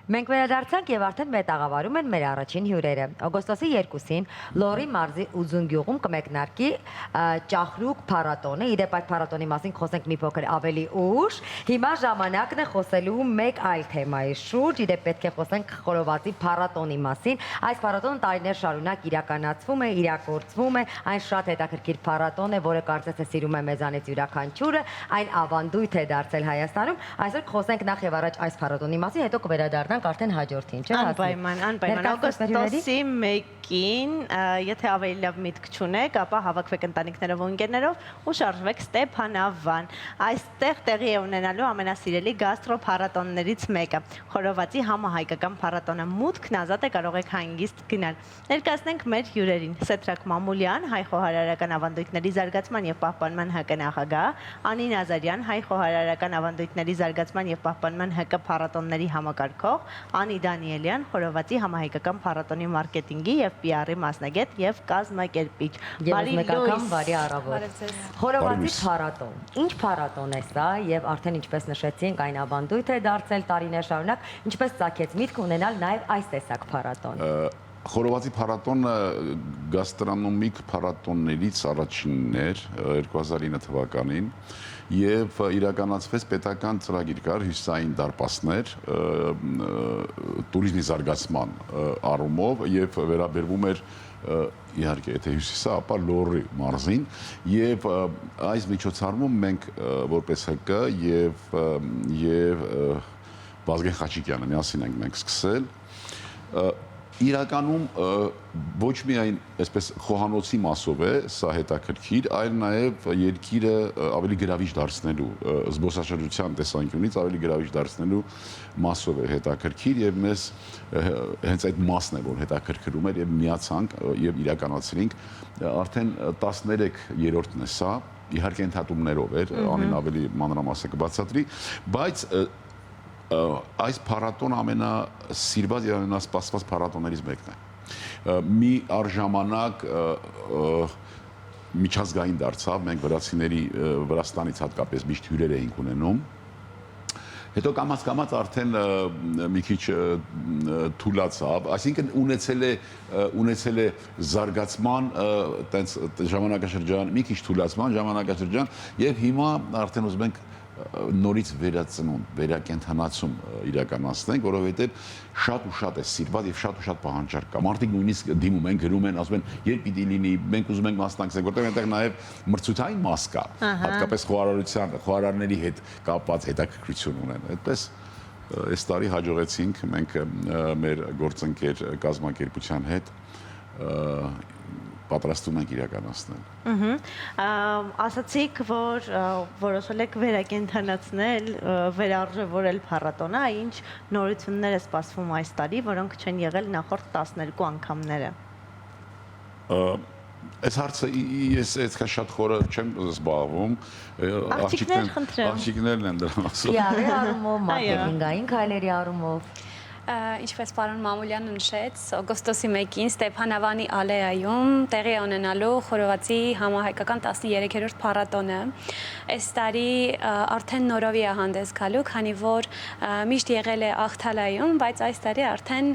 Մենք վերադարձանք եւ արդեն մետաղավարում են մեր առաջին հյուրերը։ Օգոստոսի 2-ին Լորի մարզի Ուձուն գյուղում կմեկնարկի Ճախրուկ փառատոնը։ Իդեպ այդ փառատոնի մասին խոսենք մի փոքր ավելի ուշ։ Հիմա ժամանակն է խոսելու մեկ այլ թեմայի շուրջ։ Իդեպ պետք է խոսենք Խորովածի փառատոնի մասին։ Այս փառատոնը տարիներ շարունակ իրականացվում է, իրագործվում է։ Այն շատ հետաքրքիր փառատոն է, որը կարծես թե սիրում է մեզանից յուրաքանչյուրը։ Այն ավանդույթ է դարձել Հայաստանում։ Այսօր խոսենք նախ եւ առաջ այս փառատոնի մասին, հետո կվերադառնանք արդեն հաջորդին, չէ՞։ Անպայման, օգոստոսի 1-ին, եթե ավելի լավ միտք չունեք, ապա հավաքվեք ընտանիքներով ու ընկերներով ու շարժվեք Ստեփանավան։ Այստեղ տեղի է ունենալու ամենասիրելի գաստրո փառատոններից մեկը։ Խորովածի համահայկական փառատոնը մուտքն ազատ է, կարող եք հանգիստ գնալ։ Ներկայացնենք մեր հյուրերին. Սեթրակ Մամուլյան, հայ խոհարարական ավանդույթների զարգացման եւ պահպանման ՀԿ նախագահ, Անին Ազարյան, հայ խոհարարական ավանդույթների զարգացման եւ պահպանման ՀԿ փառատոնների համակարգող, Անի Դանիելյան, Խորովածի համահայկական փառատոնի մարքեթինգի եւ PR-ի մասնագետ եւ կազմակերպիչ։ Բարի առավոտ։ Խորովածի փառատոն։ Ինչ փառատոն է սա եւ արդեն ինչպես նշեցինք, այն ավանդույթ է դարձել տարիներ շարունակ, ինչպես ծագեց միտք ունենալ նաեւ այս տեսակ փառատոն։ Խորովածի փառատոնը գաստրոնոմիկ փառատոններից առաջինն էր 2009 թվականին եւ իրականացվեց պետական ծրագիր կար հյուսային դարպասներ տուրիզմի զարգացման առումով եւ վերաբերվում էր իհարկե եթե հյուսիսը, ապա Լոռի մարզին եւ այս միջոցառումում մենք որպես ՀԿ եւ Վազգեն Խաչիկյանը միասին ենք մենք սկսել Իրականում ոչ միայն այսպես խոհանոցի մասով է սա հետաքրքիր, այլ նաև երկիրը ավելի գրավիչ դարձնելու զբոսաշրջության տեսանկյունից ավելի գրավիչ դարձնելու մասով է հետաքրքիր եւ մեզ հենց այդ մասն է որ հետաքրքրում էր եւ միացանք եւ իրականացրինք արդեն 13-րդն է սա իհարկե ընդհատումներով էր անին ավելի մանրամասը կբացատրի բայց այս փառատոնը ամենասիրված եւ ամենասպասված փառատոններից մեկն է։ Մի առժամանակ միջազգային դարձավ, մենք վրացիների Վրաստանից հատկապես միշտ հյուրեր էինք ունենում։ Հետո կամաց արդեն մի քիչ թուլացավ, այսինքն ունեցել է զարգացման տենց ժամանակաշրջան, մի քիչ թուլացման ժամանակաշրջան եւ հիմա արդեն ուզում ենք նորից վերածնունդ, վերակենդանացում իրականացնենք, որովհետև շատ ու շատ է սիրված եւ շատ ու շատ պահանջարկ կա։ Մարդիկ նույնիսկ դիմում են, գրում են, ասում են, երբ պիտի լինի, մենք ուզում ենք մասնակցենք, որտեղ այնտեղ նաեւ մրցութային մաս կա, հատկապես խոհարարների հետ կապված հետաքրքրություն ունեն։ Այդպես այս տարի հաջողեցինք մենք մեր գործընկեր կազմակերպության հետ պատրաստում ենք իրականացնել։ Ասացիք, որ որոշել եք վերակենդանացնել, վերարժևորել փառատոնը, ինչ նորություններ է սպասվում այս տարի, որոնք չեն եղել նախորդ 12 անգամները։ Այս հարցը ես այդքան շատ խորը չեմ զբաղվում, աղջիկներն են դրան ասում։ PR-ի առումով, մարքեթինգային քայլերի առումով Ինչպես պարոն Մամուլյանը նշեց, օգոստոսի 1-ին Ստեփանավանի ալեայում տեղի է ունենալու Խորովածի համահայկական 13-րդ փառատոնը։ Այս տարի արդեն նորովի է հանդես գալու, քանի որ միշտ եղել է Ախթալայում, բայց այս տարի արդեն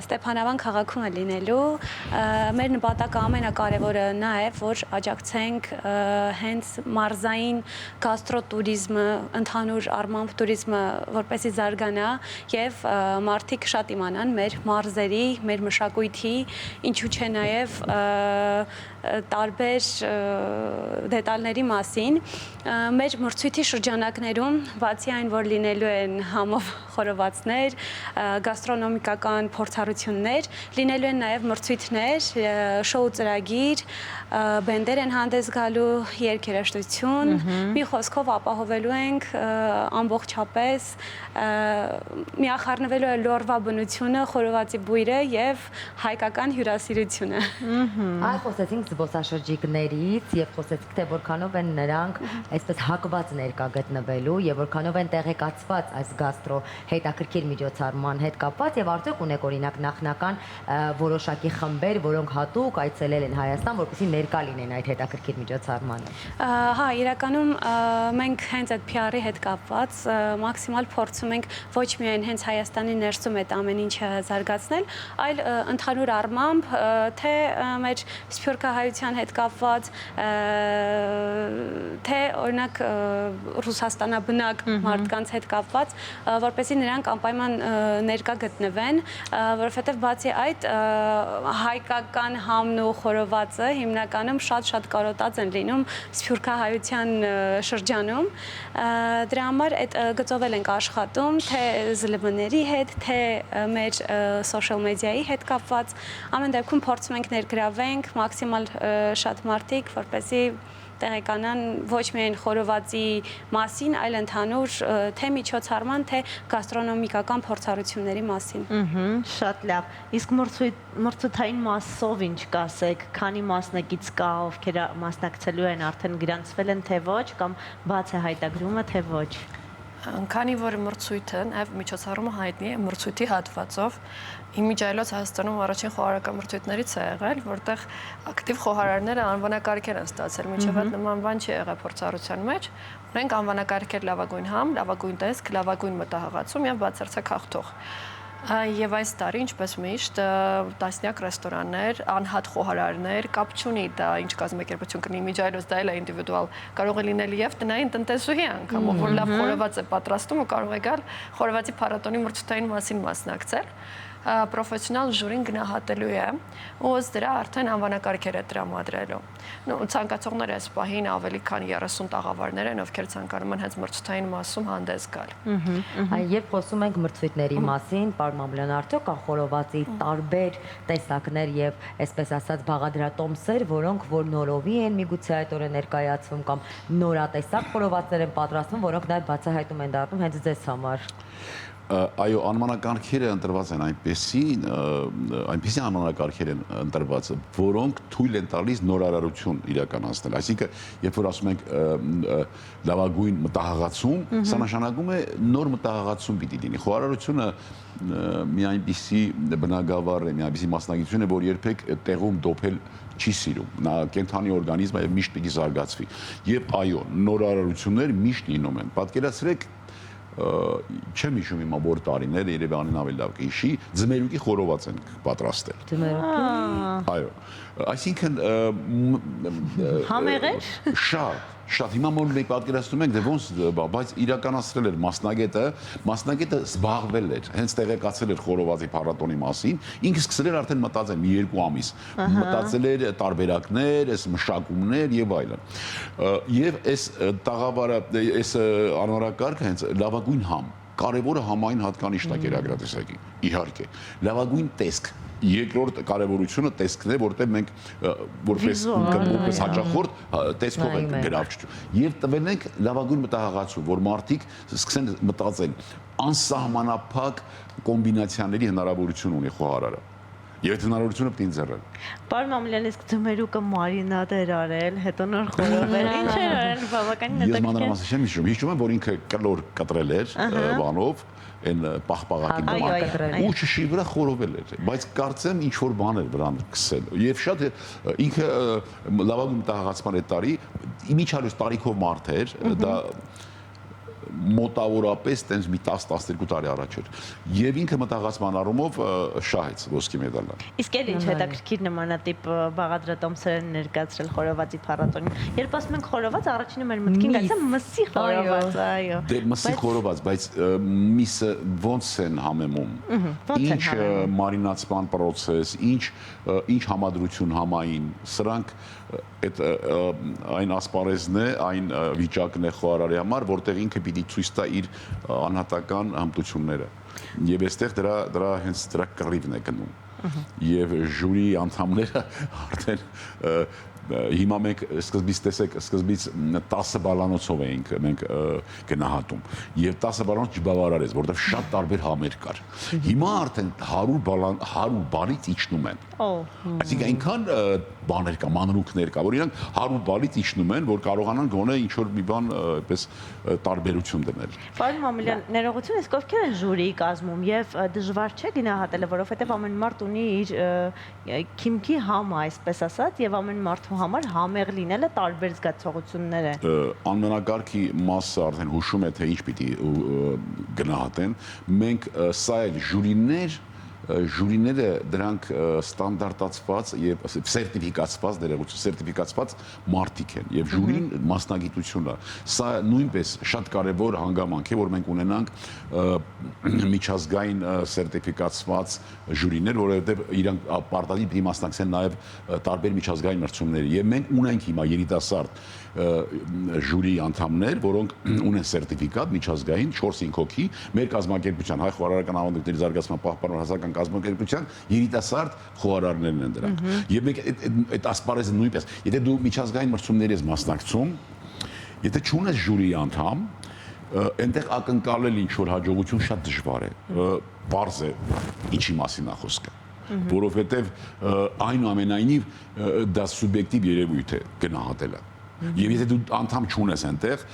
Ստեփանավան քաղաքում է լինելու։ Մեր նպատակը ամենակարևորը նա է, որ աջակցենք հենց մարզային գաստրոտուրիզմը, ընդհանուր առմամբ տուրիզմը, որպեսզի զարգանա եւ մարդիկ շատ իմանան մեր մարզերի, մեր մշակույթի, ինչու չէ նաև տարբեր դետալների մասին։ Մեր մրցույթի շրջանակներում, բացի այն, որ լինելու են համով խորովածներ, գաստրոնոմիկական փորձառություններ, լինելու են նաև մրցույթներ, շոու ծրագիր, բենդեր են հանդես գալու, երգերաշտություն, մի խոսքով ապահովելու ենք ամբողջապես միախառնվելու է Լոռվա բնությունը, խորովածի բույրը եւ հայկական հյուրասիրությունը։ Այ խոսեցինք զբոսաշրջիկներից եւ խոսեցինք թե որքանով են նրանք այսպես հակված ներկա գտնվելու եւ որքանով են տեղեկացված այս գաստրո հետաքրքիր միջոցառման հետ կապված եւ արդյոք ունեք օրինակ նախնական որոշակի խմբեր, որոնք հատուկ այցելել են Հայաստան, որպեսզի ներկա լինեն այդ հետաքրքիր միջոցառմանը։ Հա, իրականում մենք հենց այդ PR-ի հետ կապված մաքսիմալ փորձում ենք ոչ միայն հենց Հայաստանի փառատոնի ներսում այդ ամեն ինչը զարգացնել, այլ ընդհանուր առմամբ թե մեր սփյուռքահայության հետ կապված, թե օրինակ Ռուսաստանաբնակ մարդկանց հետ կապված, որպեսզի նրանք անպայման ներկա գտնվեն, որովհետև բացի այդ հայկական համն ու խորովածը հիմնականում շատ կարոտած են լինում սփյուռքահայության շրջանում։ Դրա համար այդ գծով ենք աշխատում, թե ԶԼՄ-ների հետ, թե մեր social media-ի հետ կապված, ամեն դեպքում փորձում ենք ներգրավենք մաքսիմալ շատ մարդիկ, որպեսզի տեղեկանան ոչ միայն խորովածի մասին, այլ ընդհանուր թե միջոցառման, թե գաստրոնոմիկական փորձառությունների մասին։ Շատ լավ։ Իսկ մրցութային մասով ինչ կասեք, քանի մասնակից կա, ովքեր մասնակցելու են, արդեն գրանցվել են, թե ոչ, կամ բաց է հայտագրումը, թե ոչ։ Քանի որ մրցույթը, նաև միջոցառումը հայտնի է մրցույթի հատվածով, իմիջայլոց Հայաստանում առաջին խոհարարական մրցույթներից է եղել, որտեղ ակտիվ խոհարարները անվանակարգեր են ստացել, մինչև այդ նման բան չի եղել փորձառության մեջ, ունենք անվանակարգեր լավագույն համ, լավագույն տեսք, լավագույն մտահղացում եւ բացարձակ հաղթող։ Եվ այս տարի, ինչպես միշտ, տասնյակ ռեստորաններ, անհատ խոհարարներ, կապ չունի դա ինչ կազմակերպություն կնի, միջայլոց դա էլ է ինդիվիդուալ, կարող է լինել եւ տնային տնտեսուհի անգամ, որ լավ խորոված է պատրաստում ու կարող է գալ խորովածի փառատոնի մրցութային մասին մասնակցել։ Պրոֆեսիոնալ ժյուրին գնահատելու է ու ըստ դրա արդեն անվանակարգեր է տրամադրելու։ Ցանկացողները այս պահին ավելի քան 30 տաղավարներ են, ովքեր ցանկանում են հենց մրցութային մասում հանդես գալ։ Երբ խոսում ենք մրցույթների մասին, պարոն Մամուլյան, արդյոք կա խորովածի տարբեր տեսակներ եւ այսպես ասած բաղադրատոմսեր, որոնք որ նորովի են միգուցե այդ օրը ներկայացվում կամ նորատեսակ խորովածներ են պատրաստվում, որոնք նաեւ բացահայտում են դառնում հենց ձեզ համար։ Այո, անվանակարգերը ընտրված են այնպեսի անվանակարգեր են ընտրված, որոնք թույլ են տալիս նորարարություն իրականացնել։ Այսինքն, երբ որ ասում ենք լավագույն մտահղացում, սա նշանակում է նոր մտահղացում պիտի լինի։ Խոհարարությունը մի այնպիսի բնագավառ է, մի այնպիսի մասնագիտություն է, որ երբեք տեղում դոփել չի սիրում։ Նա կենդանի օրգանիզմ է եւ միշտ պիտի զարգացվի։ Եվ այո, նորարարություններ միշտ լինում են։ Պատկերացրեք չեմ հիշում հիմա որ տարիներ, երևի անին ավելի լավ կհիշի, ձմերուկի խորոված են պատրաստել։ Ձմերուկի։ Այո, այսինքն Համեղեր։ Շատ հիմա մոտ մենք պատկերացնում ենք, դե ոնց, բայց իրականացրել էր մասնագետը զբաղվել էր, հենց տեղեկացել էր խորովածի փառատոնի մասին, ինքը սկսել էր արդեն մտածել մի 2 ամիս, մտածել էր տարբերակներ, այս մշակումներ եւ այլն։ Եվ այս տաղավարը, այս անվանակարգը հենց լավագույն համ, կարևորը համային հատկանիշն է կերակրատեսակի, իհարկե, լավագույն տեսք։ Երկրորդ կարևորությունը տեսքն է, որտեղ մենք որպես հաճախորդ տեսքով ենք գրավչում եւ տվել ենք լավագույն մտահղացում, որ մարդիկ սկսեն մտածել անսահմանափակ կոմբինացիաների հնարավորություն ունի խոհարարը եւ այդ հնարավորությունը պետք է ընձեռել։ Պարոն Մամուլյան, իսկ ձմերուկը մարինադ էր արել, հետո նոր խորովել, ինչ էր արել, բավականին հետաքրքիր։ Ես մանրամասն չեմ հիշում, հիշում եմ, որ ինքը կլոր կտրել էր բանով, այն պաղպաղակի նման, ու շշի վրա խորովել էր, բայց կարծեմ ինչ որ բան էր վրան քսել։ Եվ շատ ինքը լավագույն մտահղացման այդ տարի իմիջիայլոց տարիքով մարդ էր, դա մոտավորապես տենց մի 10-12 տարի առաջ էր եւ ինքը մտահղացման առումով շահեց ոսկի մեդալը։ Իսկ էլ ինչ հետաքրքիր նմանատիպ բաղադրատոմսեր են ներկայացրել խորովածի փառատոնին։ Երբ ասում ենք խորոված, առաջինը մեր մտքին գալիս է մսի խորոված, այո։ Դե մսի խորոված, բայց միսը ոնց են համեմում։ Ինչ մարինացման process, ինչ համադրություն համային, սրանք այդ այն ասպարեզն է, այն վիճակն է խոհարարի համար, որտեղ ինքը պիտի ցույց տա իր անհատական հմտությունները։ Եվ այստեղ դրա հենց դրա կռիվն է գնում։ Եվ ժյուրի անդամները արդեն հիմա մենք սկզբից տեսեք, սկզբից 10 բալանոցով էինք մենք գնահատում եւ 10 բալանոց չբավարար էր, որովհետեւ շատ տարբեր համեր կար։ Հիմա արդեն 100 բալից իջնում են։ Այսինքն այնքան բաներ կա, մանրուքներ կա, որ իրանք 100 բալից իջնում են, որ կարողանան գոնե ինչ որ մի բան այպես տարբերություն դնել։ Պարոն Մամուլյան, ներողություն, իսկ ովքեր են ժյուրիի կազմում եւ դժվար չէ գնահատելը, որովհետեւ ամեն մարդ ունի իր քիմքի համը, այսպես ասած, եւ ամեն մարդ մարդու համար համեղ լինելը տարբեր զգացողություններ է։ Անմնակարգի մասը արդեն հուշում է, թե ինչ պիտի գնահատեն։ Մենք սա էլ ժյուրիները դրանք ստանդարտացված եւ սերտիֆիկացված ներողություն սերտիֆիկացված մարդիկ են եւ ժյուրին մասնագիտությունն է սա նույնպես շատ կարեւոր հանգամանք է որ մենք ունենանք միջազգային սերտիֆիկացված ժյուրիներ որովհետեւ իրանք պարտադիր պիտի մասնակցեն նաեւ տարբեր միջազգային մրցումների եւ մենք ունենք հիմա երիտասարդ ժյուրի անդամներ, որոնք ունեն սերտիֆիկատ միջազգային 4-5 հոգի, մեր կազմակերպության հայ խոհարարական ավանդույթների զարգացման պահպանող հասարակական կազմակերպության երիտասարդ խոհարարներն են դրանք։ Եվ մենք այդ ասպարեզը նույնպես, եթե դու միջազգային մրցումների ես մասնակցում, եթե չունես ժյուրի անդամ, այնտեղ ակնկալել ինչ-որ հաջողություն շատ դժվար է։ Պարզ է ինչի մասին է խոսքը։ Որովհետև այնուամենայնիվ դա սուբյեկտիվ երևույթ է գնահատելը։ Եվ եթե դու անդամ չունես այնտեղ,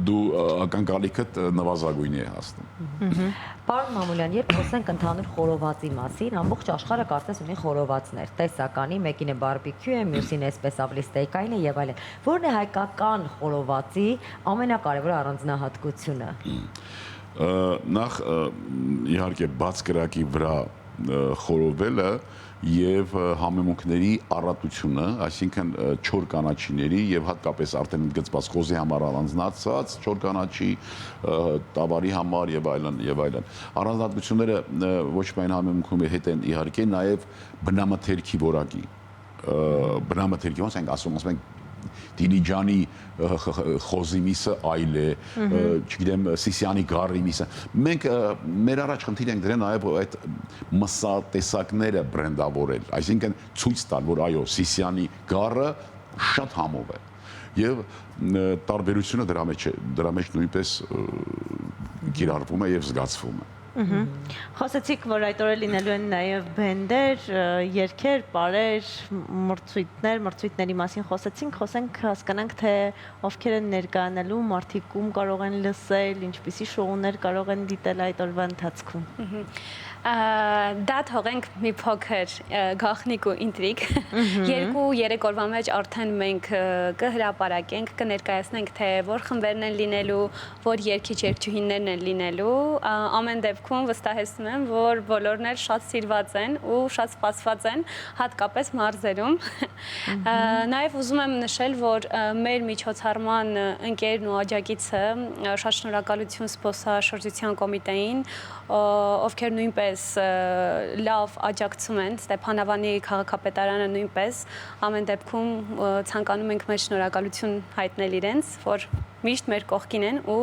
դու ակնկալիքդ նվազագույնի է հասնում։ Պարոն Մամուլյան, երբ խոսենք ընդհանուր խորովածի մասին, ամբողջ աշխարհը կարծես ունի խորովածներ, տեսականի, մեկին է բարբիկյու է, մյուսին է էսպես ավելի ստեյքային է եւ այլն։ Որն է հայկական խորովածի ամենակարևոր առանձնահատկությունը։ Նախ իհարկե բաց կրակի վրա խորովելը եւ համեմունքների առատությունը, այսինքն չոր կանաչիների եւ հատկապես արդեն ընդգծված խոզի համար առանձնացած չոր կանաչի տավարի համար եւ այլն եւ այլն։ Առանձնահատկությունները ոչ միայն համեմունքում հետ են իհարկե նաեւ բնամթերքի որակի։ Բնամթերքի ոնց ենք ասում ենք Դիլիջանի խոզի միսը այլ է, չգիտեմ, Սիսիանի գառի միսը։ Մենք մեր առաջ խնդիր ենք դրել նաև այդ մսատեսակները բրենդավորել, այսինքն ցույց տալ, որ այո, Սիսիանի գառը շատ համով է։ Եվ տարբերությունը դրա մեջ նույնպես կիրառվում է եւ զգացվում է։ Խոսեցիք, որ այդ օրը լինելու են նաև բենդեր, երգեր, պարեր, մրցույթների մասին խոսենք, հասկանանք, թե ովքեր են ներկայանալու, մարդիկ ում կարող են լսել, ինչպիսի շոուներ կարող են դիտել այդ օրվա ընթացքում։ Դա թողենք մի փոքր գաղտնիք ու ինտրիգ։ 2-3 օրվա մեջ արդեն մենք կհրապարակենք, կներկայացնենք, թե որ խմբերն են լինելու, որ երգիչ-երգչուհիներն են լինելու։ Ամեն դեպքում վստահեցնում եմ, որ բոլորն էլ շատ սիրված են ու շատ սպասված են, հատկապես մարզերում։ Նաև ուզում եմ նշել, որ մեր միջոցառման ընկերն ու աջակիցը շատ շնորհակալություն զբոսաշրջության կոմիտեին, ովքեր նույնպես լավ աջակցում են, Ստեփանավանի քաղաքապետարանը նույնպես, ամեն դեպքում ցանկանում ենք մեր շնորհակալություն հայտնել իրենց, որ միշտ մեր կողքին են ու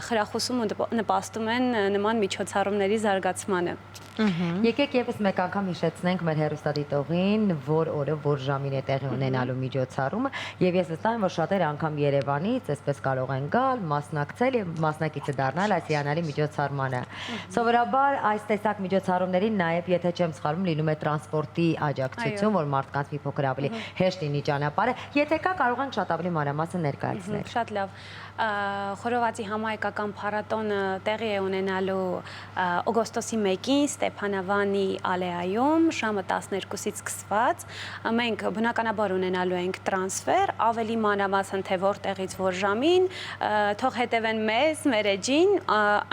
խրախուսում ու նպաստում են նման միջոցառումների զարգացմանը։ Եկեք եւս մեկ անգամ հիշեցնենք մեր հեռուստադիտողին, որ օրը որ ժամին է տեղի ունենալու միջոցառումը, եւ ես վստահ եմ, որ շատերը անգամ Երևանից այսպես կարող են գալ, մասնակցել եւ մասնակիցը դառնալ այս հիանալի միջոցառմանը։ Սովորաբար այս տեսակ միջոցառումներին նաեւ, եթե չեմ սխալվում, լինում է տրանսպորտի աջակցություն, որ մարդկանց մի փոքր ավելի հեշտ լինի ճանապարհը։ Եթե կա, կարող ենք շատ ավելի մանրամասն ներկայացնել։ Շատ լավ։ Խորովածի համահայկական փառատոնը տեղի է ունենալու օգոստոսի 1-ին Ստեփանավանի ալեայում ժամը 12-ից սկսված։ Մենք բնականաբար ունենալու ենք տրանսֆեր, ավելի մանրամասն թե որտեղից որ ժամին, թող հետևեն մեզ, մեր էջին,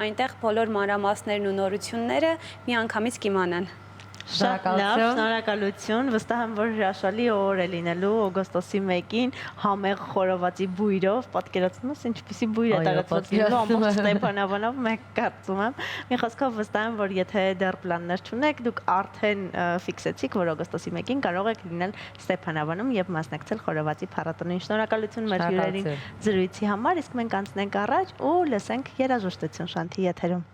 այնտեղ բոլոր մանրամասներն ու նորությունները միանգամից կիմանան։ Շատ լավ, շնորհակալություն, վստահ եմ, որ հրաշալի օր է լինելու օգոստոսի 1-ին համեղ խորովածի բույրով, պատկերացնում ես ինչպիսի բույր է տարածված լինելու ամբողջ Ստեփանավանով, մեկ կարծում եմ։ Մի խոսքով վստահ եմ, որ եթե դեռ պլաններ չունեք, դուք արդեն ֆիքսեցիք, որ օգոստոսի 1-ին կարող եք լինել Ստեփանավանում եւ մասնակցել խորովածի փառատոնին։ Շնորհակալություն մեր հյուրերին զրույցի համար, իսկ մենք անցնենք առաջ ու լսենք երաժշտություն Շանթի եթերում։